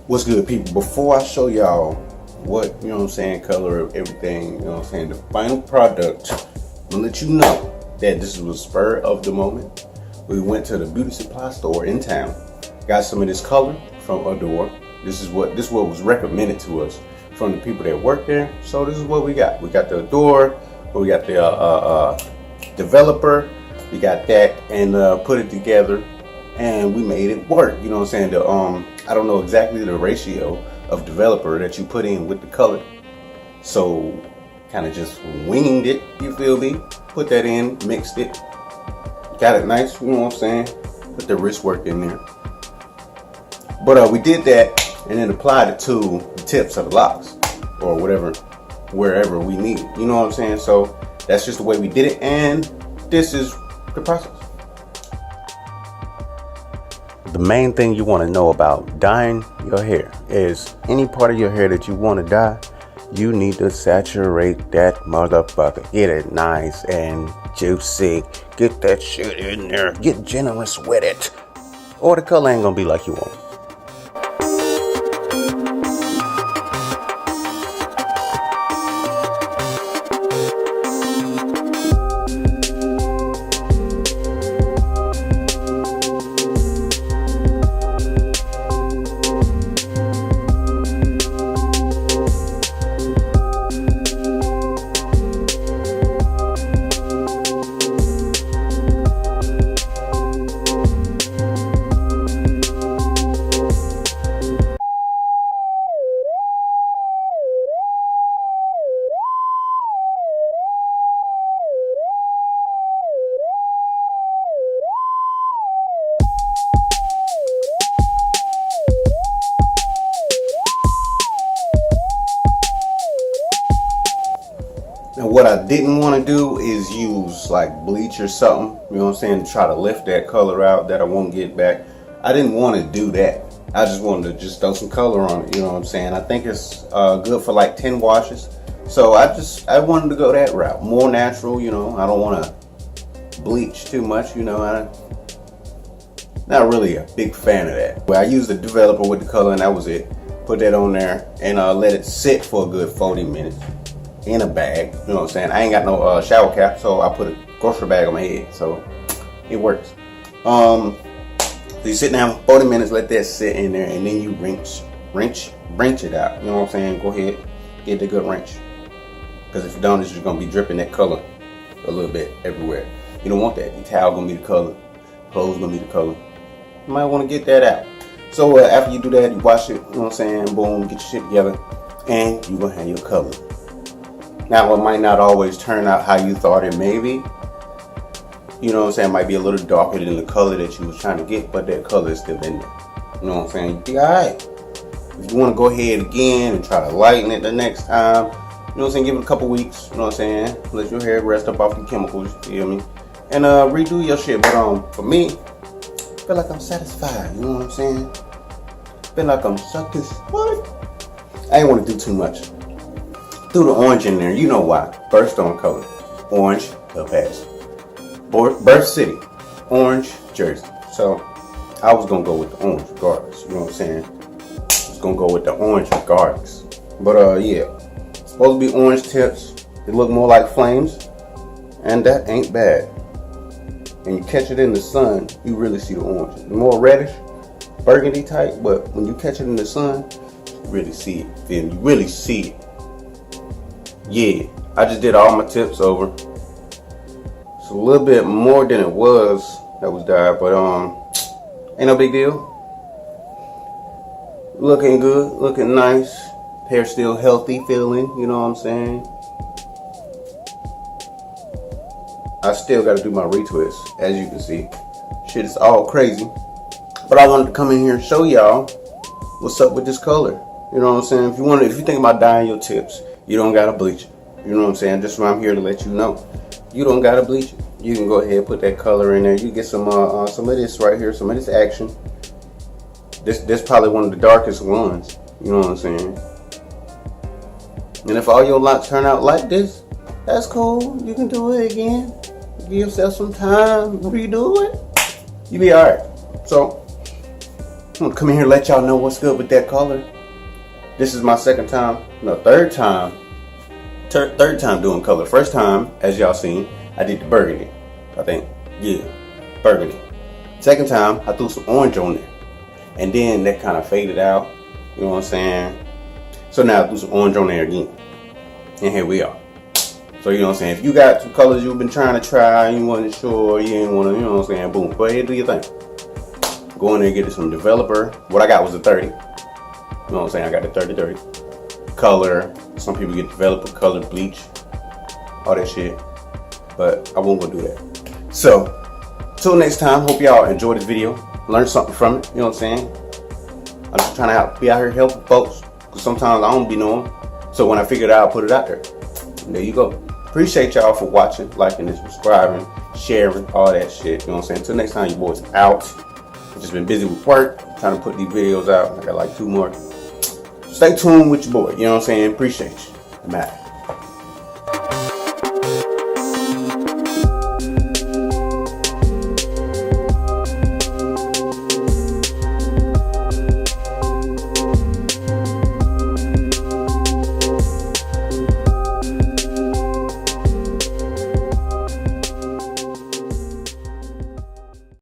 What's good, people? Before I show y'all what, you know what I'm saying, color of everything, you know what I'm saying, the final product, I'm gonna let you know that this was spur of the moment. We went to the beauty supply store in town, got some of this color from Adore. This is what was recommended to us from the people that work there. So this is what we got. We got the Adore, we got the developer, we got that, and put it together, and we made it work. You know what I'm saying? I don't know exactly the ratio of developer that you put in with the color, so kind of just winged it, you feel me? Put that in, mixed it, got it nice, you know what I'm saying? Put the wrist work in there. But we did that and then applied it to the tips of the locks or whatever, wherever we need it, you know what I'm saying? So that's just the way we did it, and this is the process. The main thing you want to know about dyeing your hair is any part of your hair that you want to dye, you need to saturate that motherfucker. Get it nice and juicy. Get that shit in there. Get generous with it, or the color ain't gonna be like you want it. Now what I didn't want to do is use like bleach or something, you know what I'm saying, to try to lift that color out that I won't get back. I didn't want to do that. I just wanted to just throw some color on it, you know what I'm saying. I think it's good for like 10 washes. So I wanted to go that route, more natural, you know. I don't want to bleach too much, you know. I'm not really a big fan of that. But I used the developer with the color and that was it. Put that on there and let it sit for a good 40 minutes. In a bag, you know what I'm saying. I ain't got no shower cap, so I put a grocery bag on my head, so it works. So you sit down 40 minutes, let that sit in there, and then you wrench it out. You know what I'm saying? Go ahead, get the good wrench, because if you don't, it's just gonna be dripping that color a little bit everywhere. You don't want that. Your towel gonna be the color, clothes gonna be the color. You might want to get that out. So after you do that, you wash it. You know what I'm saying? Boom, get your shit together, and you gonna have your color. Now, it might not always turn out how you thought it may be. You know what I'm saying? It might be a little darker than the color that you was trying to get, but that color is still in there. You know what I'm saying? You'll be alright. If you want to go ahead again and try to lighten it the next time, you know what I'm saying? Give it a couple weeks, you know what I'm saying? Let your hair rest up off the chemicals, you feel me? And redo your shit. But for me, I feel like I'm satisfied, you know what I'm saying? Feel like I'm satisfied. I ain't want to do too much. Threw the orange in there, you know why. Birthstone color, orange, El Paso. Birth city, orange, Jersey. So I was gonna go with the orange regardless, you know what I'm saying? I was gonna go with the orange regardless. But yeah, it's supposed to be orange tips. They look more like flames, and that ain't bad. And you catch it in the sun, you really see the orange. It's more reddish, burgundy type, but when you catch it in the sun, you really see it. Then you really see it. Yeah, I just did all my tips over. It's a little bit more than it was that was dyed, but ain't no big deal. Looking good, looking nice. Hair still healthy feeling, you know what I'm saying? I still gotta do my retwist, as you can see. Shit is all crazy. But I wanted to come in here and show y'all what's up with this color. You know what I'm saying? If you think about dyeing your tips, you don't gotta bleach it. You know what I'm saying? Just why I'm here to let you know. You don't gotta bleach it. You can go ahead and put that color in there. You get some of this right here, some of this action. This probably one of the darkest ones. You know what I'm saying? And if all your locks turn out like this, that's cool. You can do it again. Give yourself some time, redo it. You be alright. So I'm gonna come in here and let y'all know what's good with that color. This is my third time doing color. First time, as y'all seen, I did the burgundy. I think, yeah, burgundy. Second time, I threw some orange on there. And then that kind of faded out. You know what I'm saying? So now I threw some orange on there again. And here we are. So you know what I'm saying? If you got some colors you've been trying to try, you wasn't sure, you didn't want to, you know what I'm saying? Boom, go ahead and do your thing. Go in there and get some developer. What I got was a 30. You know what I'm saying? I got the 30-30. Color. Some people get developer, color, bleach, all that shit. But I won't go do that. So, till next time, hope y'all enjoy this video. Learn something from it, you know what I'm saying? I'm just trying to be out here helping folks. Because sometimes I don't be knowing. So when I figure it out, I'll put it out there. And there you go. Appreciate y'all for watching, liking, and subscribing, sharing, all that shit. You know what I'm saying? Until next time, you boys out. I've just been busy with work, trying to put these videos out. I got like 2 more. Stay tuned with your boy. You know what I'm saying? Appreciate you. I'm out.